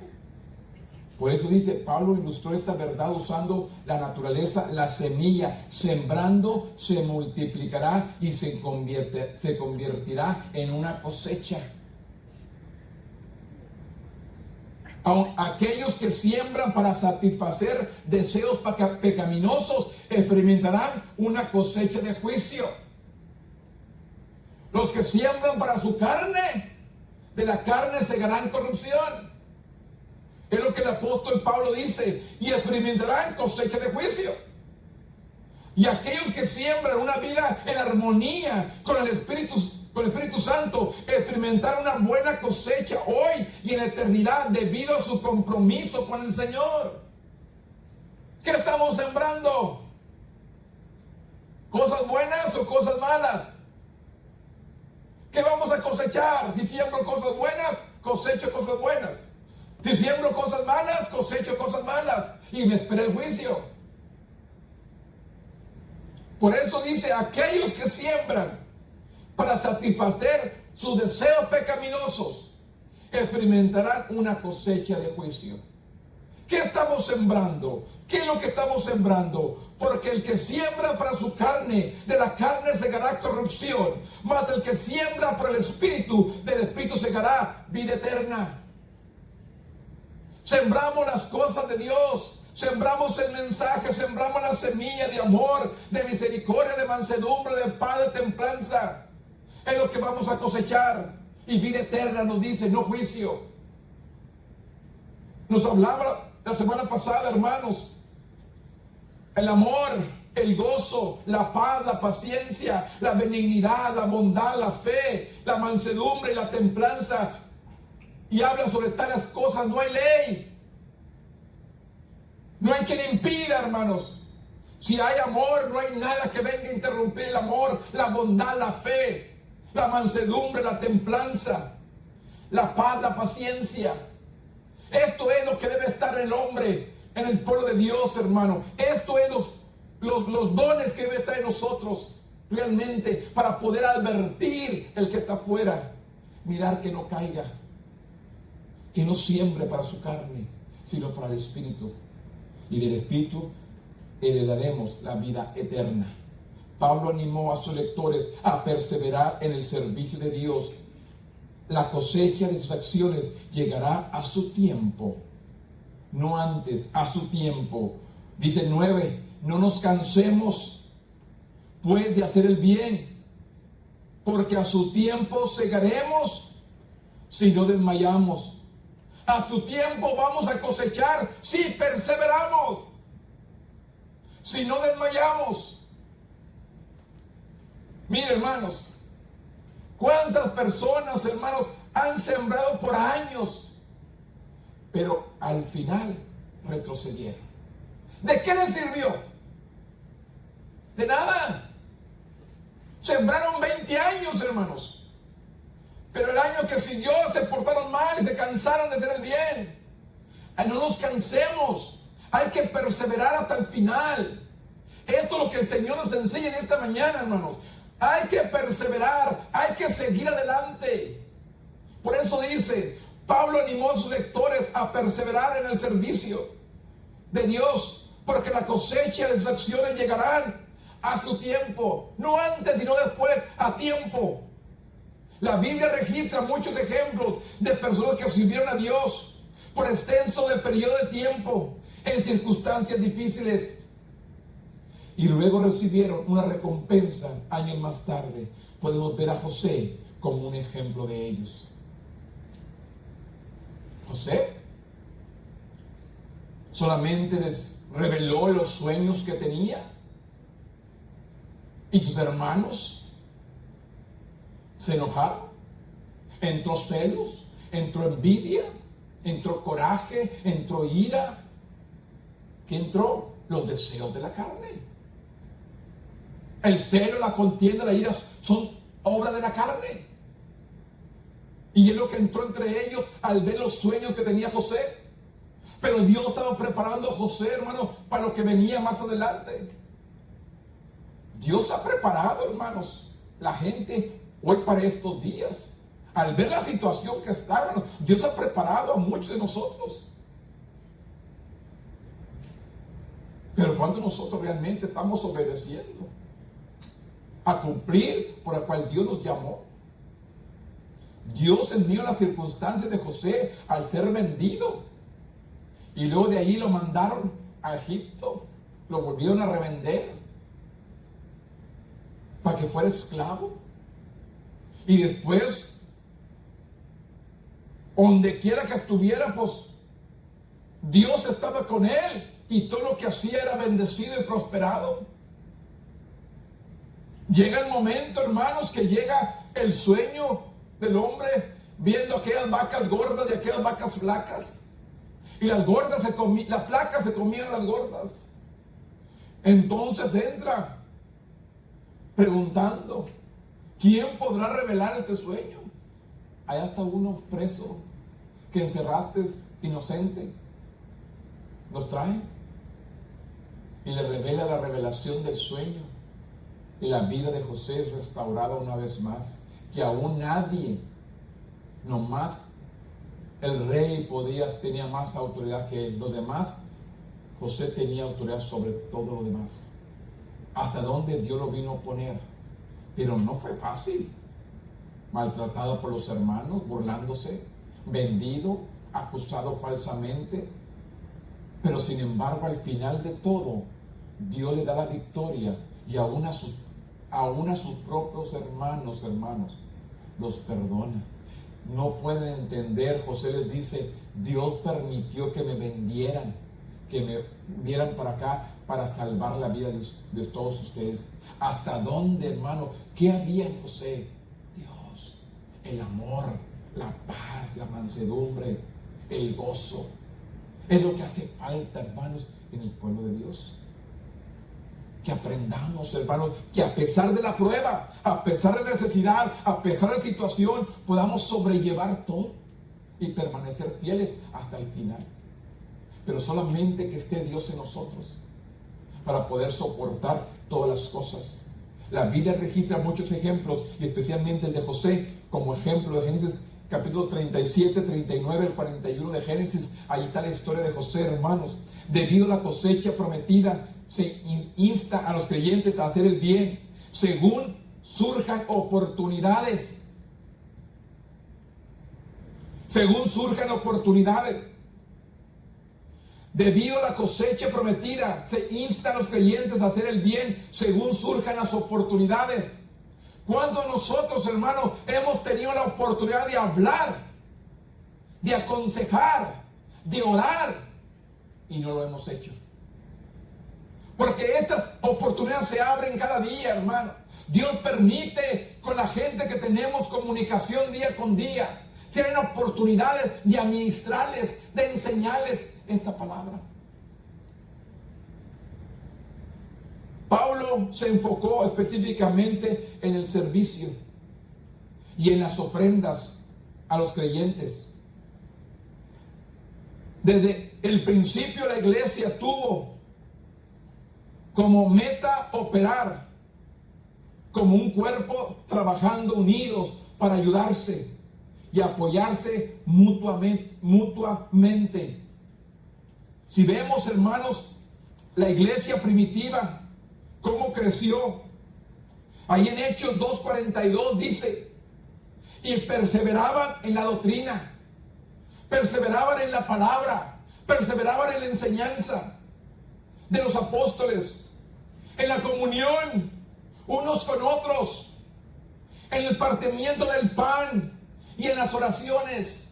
S1: Por eso dice, Pablo ilustró esta verdad usando la naturaleza, la semilla, sembrando, se multiplicará y se convertirá en una cosecha. Aquellos que siembran para satisfacer deseos pecaminosos experimentarán una cosecha de juicio. Los que siembran para su carne, de la carne segarán corrupción. Es lo que el apóstol Pablo dice, y experimentarán cosecha de juicio. Y aquellos que siembran una vida en armonía con el Espíritu Santo, experimentarán una buena cosecha hoy y en la eternidad debido a su compromiso con el Señor. ¿Qué estamos sembrando? ¿Cosas buenas o cosas malas? ¿Qué vamos a cosechar? Si siembro cosas buenas, cosecho cosas buenas. Si siembro cosas malas, cosecho cosas malas. Y me espera el juicio. Por eso dice, aquellos que siembran para satisfacer sus deseos pecaminosos, experimentarán una cosecha de juicio. ¿Qué estamos sembrando? ¿Qué es lo que estamos sembrando? Porque el que siembra para su carne, de la carne segará corrupción. Mas el que siembra para el Espíritu, del Espíritu segará vida eterna. Sembramos las cosas de Dios. Sembramos el mensaje, sembramos la semilla de amor, de misericordia, de mansedumbre, de paz, de templanza. Es lo que vamos a cosechar. Y vida eterna nos dice, no juicio. Nos hablaba la semana pasada, hermanos, el amor, el gozo, la paz, la paciencia, la benignidad, la bondad, la fe, la mansedumbre y la templanza. Y habla sobre tales cosas, no hay ley. No hay quien impida, hermanos. Si hay amor, no hay nada que venga a interrumpir el amor, la bondad, la fe, la mansedumbre, la templanza, la paz, la paciencia. Esto es lo que debe estar en el hombre, en el pueblo de Dios, hermano. Esto es los dones que debe estar en nosotros, realmente, para poder advertir el que está afuera. Mirar que no caiga, que no siembre para su carne, sino para el Espíritu. Y del Espíritu heredaremos la vida eterna. Pablo animó a sus lectores a perseverar en el servicio de Dios. La cosecha de sus acciones llegará a su tiempo, no antes, a su tiempo. Dice 9, no nos cansemos pues de hacer el bien, porque a su tiempo segaremos si no desmayamos. A su tiempo vamos a cosechar si perseveramos, si no desmayamos. Mire, hermanos, cuántas personas, hermanos, han sembrado por años, pero al final retrocedieron. ¿De qué les sirvió? De nada. Sembraron 20 años, hermanos, pero el año que siguió se portaron mal y se cansaron de hacer el bien. No nos cansemos, hay que perseverar hasta el final. Esto es lo que el Señor nos enseña en esta mañana, hermanos. Hay que perseverar, hay que seguir adelante. Por eso dice, Pablo animó a sus lectores a perseverar en el servicio de Dios, porque la cosecha de sus acciones llegarán a su tiempo, no antes sino después, a tiempo. La Biblia registra muchos ejemplos de personas que sirvieron a Dios por extenso de periodo de tiempo, en circunstancias difíciles, y luego recibieron una recompensa años más tarde. Podemos ver a José como un ejemplo de ellos. José solamente les reveló los sueños que tenía, y sus hermanos se enojaron. Entró celos, entró envidia, entró coraje, entró ira. ¿Qué entró? Los deseos de la carne. El celo, la contienda, la ira son obra de la carne. Y es lo que entró entre ellos al ver los sueños que tenía José. Pero Dios estaba preparando a José, hermano, para lo que venía más adelante. Dios ha preparado, hermanos, la gente hoy para estos días. Al ver la situación que está, hermano, Dios ha preparado a muchos de nosotros. Pero ¿cuántos nosotros realmente estamos obedeciendo a cumplir por el cual Dios nos llamó? Dios en medio de las circunstancias de José al ser vendido, y luego de ahí lo mandaron a Egipto, lo volvieron a revender para que fuera esclavo, y después donde quiera que estuviera, pues Dios estaba con él, y todo lo que hacía era bendecido y prosperado. Llega el momento, hermanos, que llega el sueño del hombre viendo aquellas vacas gordas y aquellas vacas flacas, y las flacas se comían las gordas. Entonces entra preguntando: ¿quién podrá revelar este sueño? Allá está uno preso que encerraste inocente. Los traen y le revela la revelación del sueño, y la vida de José es restaurada una vez más, que aún nadie, nomás el rey tenía más autoridad que él. Los demás, José tenía autoridad sobre todo lo demás, hasta donde Dios lo vino a poner. Pero no fue fácil. Maltratado por los hermanos, burlándose, vendido, acusado falsamente. Pero sin embargo, al final de todo, Dios le da la victoria, y aún a sus propios hermanos, los perdona. No pueden entender. José les dice: Dios permitió que me vendieran, que me dieran para acá, para salvar la vida de todos ustedes. ¿Hasta dónde, hermano? ¿Qué había en José? Dios, el amor, la paz, la mansedumbre, el gozo. Es lo que hace falta, hermanos, en el pueblo de Dios. Que aprendamos, hermanos, que a pesar de la prueba, a pesar de la necesidad, a pesar de la situación, podamos sobrellevar todo y permanecer fieles hasta el final. Pero solamente que esté Dios en nosotros para poder soportar todas las cosas. La Biblia registra muchos ejemplos, y especialmente el de José como ejemplo de Génesis capítulo 37, 39, el 41 de Génesis. Ahí está la historia de José, hermanos. Debido a la cosecha prometida, se insta a los creyentes a hacer el bien según surjan oportunidades. Según surjan oportunidades. Debido a la cosecha prometida, se insta a los creyentes a hacer el bien según surjan las oportunidades. Cuando nosotros, hermanos, hemos tenido la oportunidad de hablar, de aconsejar, de orar, y no lo hemos hecho? Porque estas oportunidades se abren cada día, hermano. Dios permite con la gente que tenemos comunicación día con día, si hay oportunidades de administrarles, de enseñarles esta palabra. Pablo se enfocó específicamente en el servicio y en las ofrendas a los creyentes. Desde el principio la iglesia tuvo como meta operar como un cuerpo, trabajando unidos para ayudarse y apoyarse mutuamente. Si vemos, hermanos, la iglesia primitiva, cómo creció. Ahí en Hechos 2:42 dice: y perseveraban en la doctrina, perseveraban en la palabra, perseveraban en la enseñanza de los apóstoles, en la comunión unos con otros, en el partimiento del pan y en las oraciones.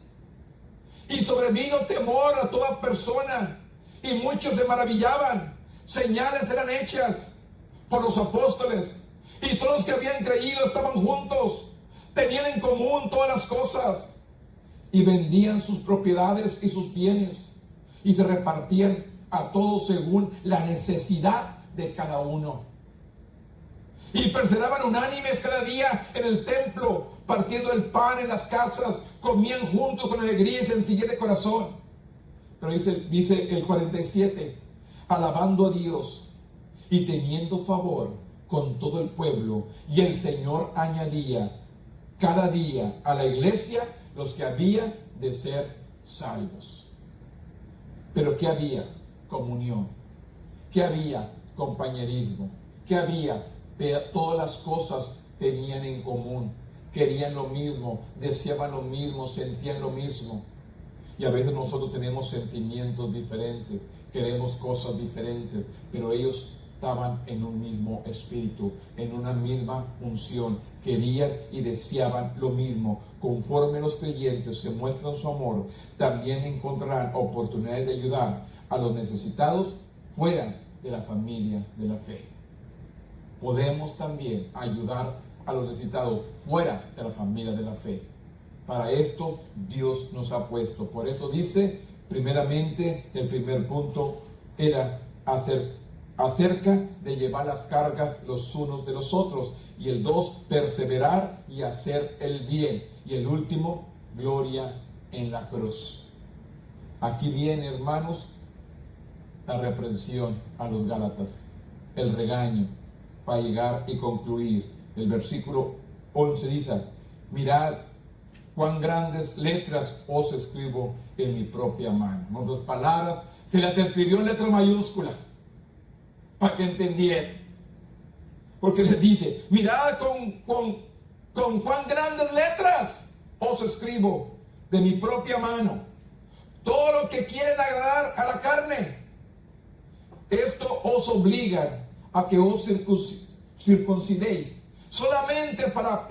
S1: Y sobrevino temor a toda persona, y muchos se maravillaban. Señales eran hechas por los apóstoles, y todos los que habían creído estaban juntos, tenían en común todas las cosas, y vendían sus propiedades y sus bienes, y se repartían a todos según la necesidad de cada uno. Y perseveraban unánimes cada día en el templo, partiendo el pan en las casas, comían juntos con alegría y sencillez de corazón, Pero dice el 47, alabando a Dios y teniendo favor con todo el pueblo. Y el Señor añadía cada día a la iglesia los que habían de ser salvos. Pero ¿qué había? Comunión. ¿Qué había? Compañerismo. ¿Qué había? Todas las cosas tenían en común. Querían lo mismo, deseaban lo mismo, sentían lo mismo. Y a veces nosotros tenemos sentimientos diferentes, queremos cosas diferentes, pero ellos estaban en un mismo espíritu, en una misma unción, querían y deseaban lo mismo. Conforme los creyentes se muestran su amor, también encontrarán oportunidades de ayudar a los necesitados fuera de la familia de la fe. Podemos también ayudar a los necesitados fuera de la familia de la fe. Para esto Dios nos ha puesto. Por eso dice, primeramente, el primer punto era acerca de llevar las cargas los unos de los otros. Y el 2, perseverar y hacer el bien. Y el último, gloria en la cruz. Aquí viene, hermanos, la reprensión a los Gálatas, el regaño, para llegar y concluir. El versículo 11 dice, mirad cuán grandes letras os escribo en mi propia mano. En otras palabras, se las escribió en letra mayúscula para que entendieran. Porque les dice, mirad con cuán grandes letras os escribo de mi propia mano. Todo lo que quieren agradar a la carne, esto os obliga a que os circuncidéis, solamente para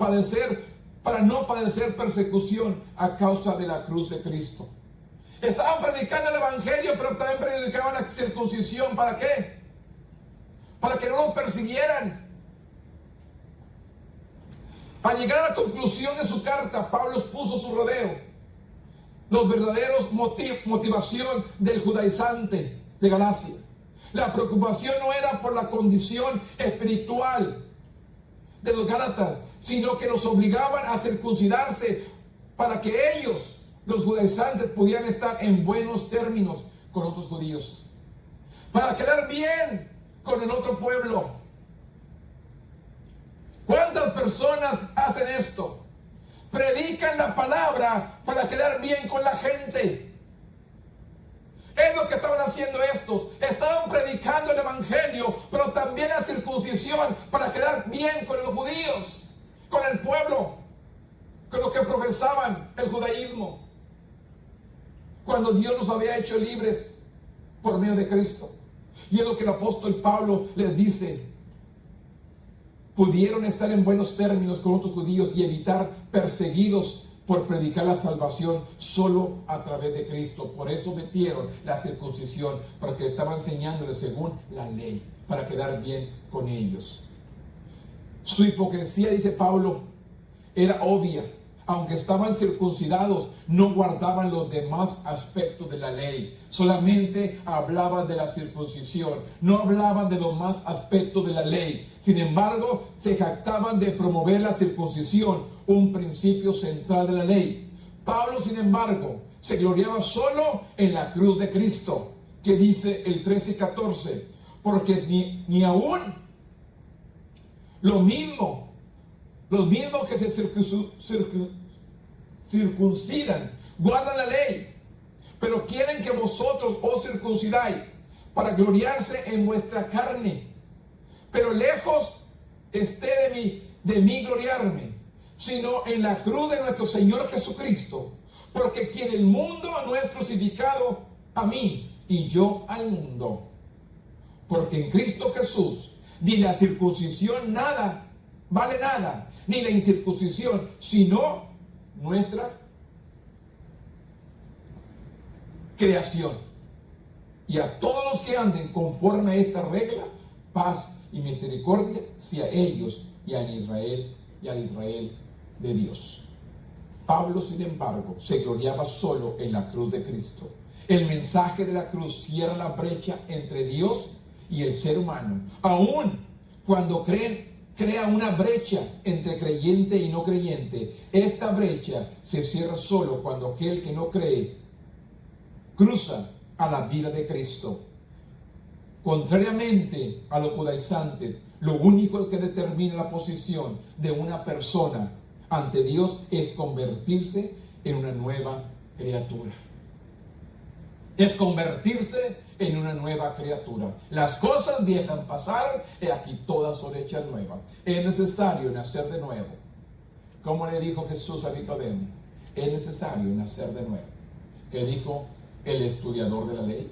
S1: no padecer persecución a causa de la cruz de Cristo. Estaban predicando el evangelio, pero también predicaban la circuncisión. ¿Para qué? Para que no los persiguieran. Al llegar a la conclusión de su carta, Pablo expuso su rodeo, los verdaderos motivación del judaizante de Galacia. La preocupación no era por la condición espiritual de los gálatas, sino que los obligaban a circuncidarse para que ellos, los judaizantes, pudieran estar en buenos términos con otros judíos, para quedar bien con el otro pueblo. ¿Cuántas personas hacen esto? Predican la palabra para quedar bien con la gente. Es lo que estaban haciendo estos. Estaban predicando el evangelio, pero también la circuncisión para quedar bien con los judíos, con el pueblo, con los que profesaban el judaísmo, cuando Dios nos había hecho libres por medio de Cristo. Y es lo que el apóstol Pablo les dice: pudieron estar en buenos términos con otros judíos y evitar perseguidos por predicar la salvación solo a través de Cristo. Por eso metieron la circuncisión, porque estaban enseñándoles según la ley, para quedar bien con ellos. Su hipocresía, dice Pablo, era obvia. Aunque estaban circuncidados, no guardaban los demás aspectos de la ley. Solamente hablaban de la circuncisión, no hablaban de los más aspectos de la ley. Sin embargo, se jactaban de promover la circuncisión, un principio central de la ley. Pablo, sin embargo, se gloriaba solo en la cruz de Cristo, que dice el 13 y 14, porque ni aún los mismos que se circuncidan guardan la ley, pero quieren que vosotros os circuncidáis para gloriarse en vuestra carne. Pero lejos esté de mí gloriarme, sino en la cruz de nuestro Señor Jesucristo, porque quien el mundo no es crucificado a mí y yo al mundo. Porque en Cristo Jesús ni la circuncisión vale nada, ni la incircuncisión, sino nuestra creación. Y a todos los que anden conforme a esta regla, paz y misericordia sea a ellos y al Israel de Dios. Pablo, sin embargo, se gloriaba solo en la cruz de Cristo. El mensaje de la cruz cierra la brecha entre Dios y el ser humano. Aún cuando crea una brecha entre creyente y no creyente, esta brecha se cierra solo cuando aquel que no cree cruza a la vida de Cristo. Contrariamente a los judaizantes, lo único que determina la posición de una persona ante Dios es convertirse en una nueva criatura. Es convertirse en una nueva criatura. Las cosas viejas pasaron y aquí todas son hechas nuevas. Es necesario nacer de nuevo. Como le dijo Jesús a Nicodemo, es necesario nacer de nuevo. ¿Qué dijo el estudiador de la ley?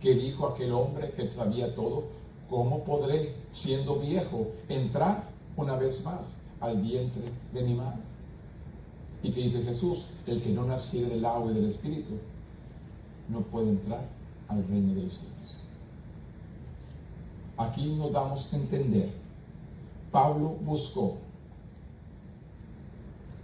S1: ¿Qué dijo aquel hombre que sabía todo? ¿Cómo podré, siendo viejo, entrar una vez más al vientre de mi madre? ¿Y qué dice Jesús? El que no naciera del agua y del Espíritu no puede entrar al reino de los cielos. Aquí nos damos a entender, Pablo buscó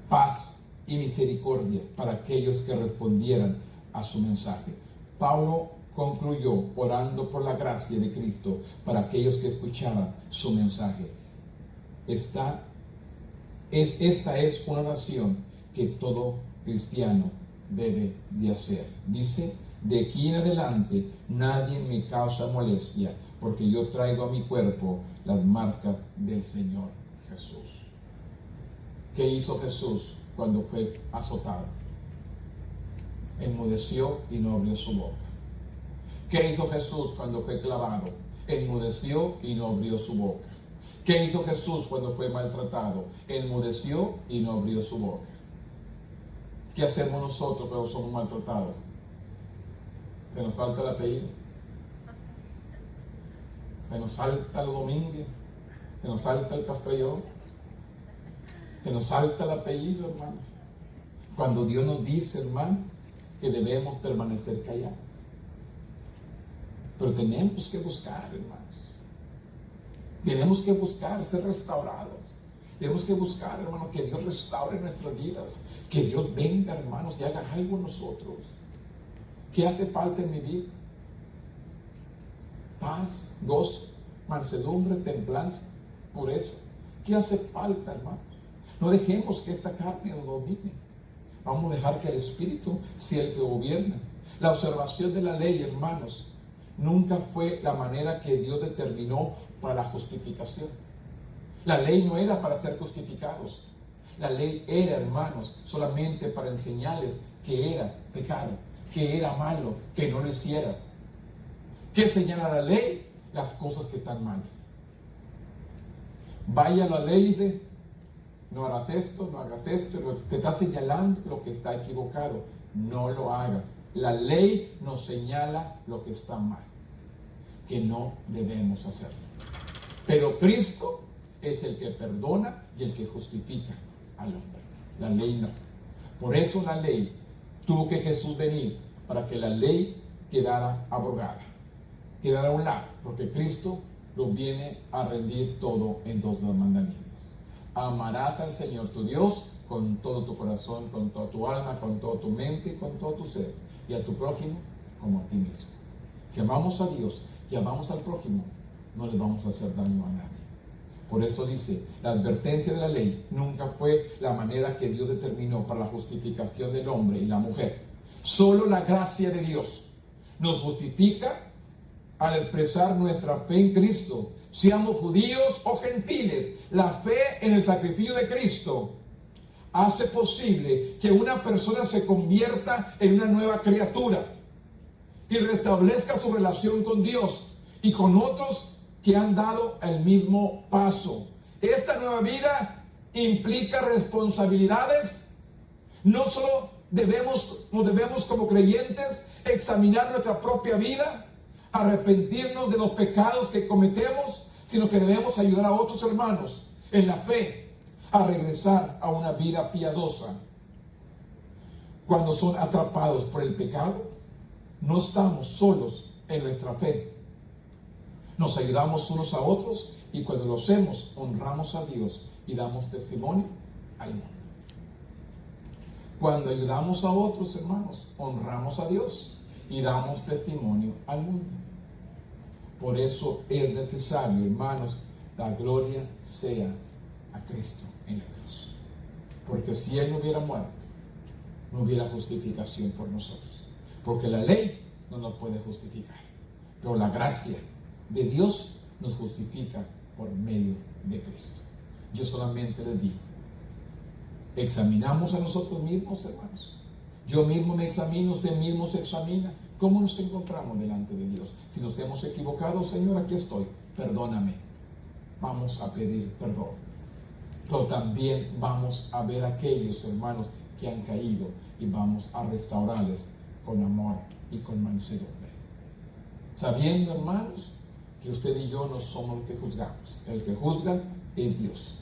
S1: paz y misericordia para aquellos que respondieran a su mensaje. Pablo concluyó orando por la gracia de Cristo para aquellos que escucharan su mensaje. Esta es una oración que todo cristiano debe de hacer. Dice: de aquí en adelante nadie me causa molestia, porque yo traigo a mi cuerpo las marcas del Señor Jesús. ¿Qué hizo Jesús cuando fue azotado? Enmudeció y no abrió su boca. ¿Qué hizo Jesús cuando fue clavado? Enmudeció y no abrió su boca. ¿Qué hizo Jesús cuando fue maltratado? Enmudeció y no abrió su boca. ¿Qué hacemos nosotros cuando somos maltratados? Se nos salta el apellido. Se nos salta los Domínguez. Se nos salta el Castrellón. Se nos salta el apellido, hermanos. Cuando Dios nos dice, hermano, que debemos permanecer callados. Pero tenemos que buscar, hermanos. Tenemos que buscar ser restaurados. Tenemos que buscar, hermanos, que Dios restaure nuestras vidas. Que Dios venga, hermanos, y haga algo en nosotros. ¿Qué hace falta en mi vida? Paz, gozo, mansedumbre, templanza, pureza. ¿Qué hace falta, hermanos? No dejemos que esta carne nos domine. Vamos a dejar que el Espíritu sea el que gobierna. La observación de la ley, hermanos, nunca fue la manera que Dios determinó para la justificación. La ley no era para ser justificados. La ley era, hermanos, solamente para enseñarles que era pecado, que era malo, que no lo hiciera. ¿Qué señala la ley? Las cosas que están malas. Vaya la ley y dice: no harás esto, no hagas esto. Te está señalando lo que está equivocado. No lo hagas. La ley nos señala lo que está mal, que no debemos hacerlo. Pero Cristo es el que perdona y el que justifica al hombre. La ley no. Por eso la ley tuvo que Jesús venir, para que la ley quedara abrogada, quedara a un lado, porque Cristo lo viene a rendir todo en dos mandamientos. Amarás al Señor tu Dios con todo tu corazón, con toda tu alma, con toda tu mente y con todo tu ser, y a tu prójimo como a ti mismo. Si amamos a Dios y amamos al prójimo, no le vamos a hacer daño a nadie. Por eso dice, la advertencia de la ley nunca fue la manera que Dios determinó para la justificación del hombre y la mujer. Solo la gracia de Dios nos justifica al expresar nuestra fe en Cristo, seamos judíos o gentiles. La fe en el sacrificio de Cristo hace posible que una persona se convierta en una nueva criatura y restablezca su relación con Dios y con otros que han dado el mismo paso. Esta nueva vida implica responsabilidades. No solo nos debemos como creyentes examinar nuestra propia vida, arrepentirnos de los pecados que cometemos, sino que debemos ayudar a otros hermanos en la fe a regresar a una vida piadosa. Cuando son atrapados por el pecado, no estamos solos en nuestra fe. Nos ayudamos unos a otros y cuando lo hacemos, honramos a Dios y damos testimonio al mundo. Cuando ayudamos a otros, hermanos, honramos a Dios y damos testimonio al mundo. Por eso es necesario, hermanos, la gloria sea a Cristo en la cruz. Porque si Él no hubiera muerto, no hubiera justificación por nosotros. Porque la ley no nos puede justificar. Pero la gracia de Dios nos justifica por medio de Cristo. Yo solamente les digo, examinamos a nosotros mismos, hermanos. Yo mismo me examino, usted mismo se examina. ¿Cómo nos encontramos delante de Dios? Si nos hemos equivocado, Señor, aquí estoy, perdóname. Vamos a pedir perdón. Pero también vamos a ver a aquellos hermanos que han caído y vamos a restaurarles con amor y con mansedumbre. Sabiendo, hermanos, que usted y yo no somos los que juzgamos. El que juzga es Dios.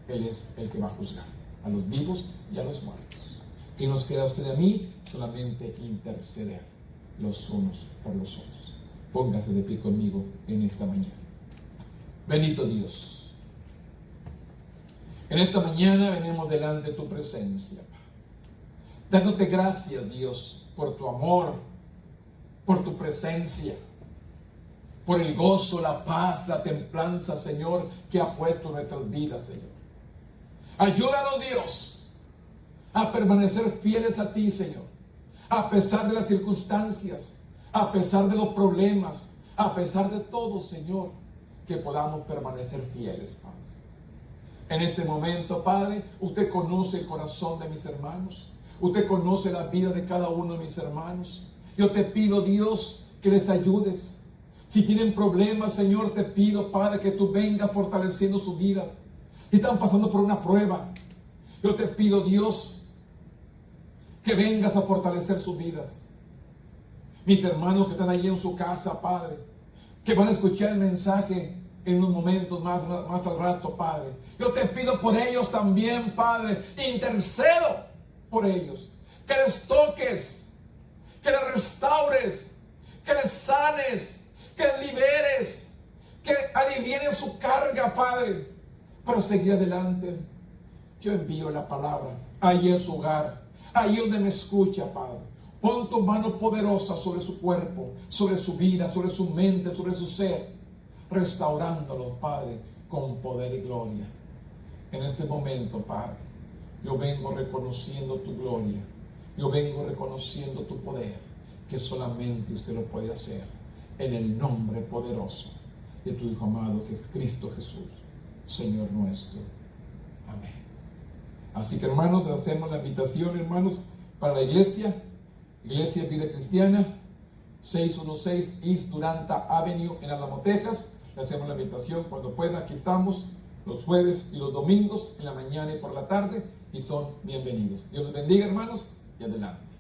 S1: Él es el que va a juzgar a los vivos y a los muertos. ¿Qué nos queda a usted y a mí? Solamente interceder los unos por los otros. Póngase de pie conmigo en esta mañana. Bendito Dios. En esta mañana venimos delante de tu presencia, dándote gracias, Dios, por tu amor, por tu presencia, por el gozo, la paz, la templanza, Señor, que ha puesto en nuestras vidas, Señor. Ayúdanos, Dios, a permanecer fieles a ti, Señor, a pesar de las circunstancias, a pesar de los problemas, a pesar de todo, Señor, que podamos permanecer fieles, Padre. En este momento, Padre, usted conoce el corazón de mis hermanos, usted conoce la vida de cada uno de mis hermanos. Yo te pido, Dios, que les ayudes. Si tienen problemas, Señor, te pido, Padre, que tú vengas fortaleciendo su vida. Si están pasando por una prueba, yo te pido, Dios, que vengas a fortalecer sus vidas. Mis hermanos que están allí en su casa, Padre, que van a escuchar el mensaje en unos momentos más al rato, Padre. Yo te pido por ellos también, Padre. Intercedo por ellos. Que les toques, que les restaures, que les sanes, que les liberes, que alivien su carga, Padre, para seguir adelante. Yo envío la palabra ahí en su hogar, ahí donde me escucha, Padre. Pon tu mano poderosa sobre su cuerpo, sobre su vida, sobre su mente, sobre su ser, restaurándolo, Padre, con poder y gloria. En este momento, Padre, yo vengo reconociendo tu gloria, yo vengo reconociendo tu poder, que solamente usted lo puede hacer, en el nombre poderoso de tu Hijo amado, que es Cristo Jesús, Señor nuestro. Amén. Así que, hermanos, hacemos la invitación, hermanos, para la iglesia Vida Cristiana, 616 East Duranta Avenue en Álamo, Texas. Le hacemos la invitación cuando pueda. Aquí estamos los jueves y los domingos en la mañana y por la tarde, y son bienvenidos. Dios les bendiga, hermanos, y adelante.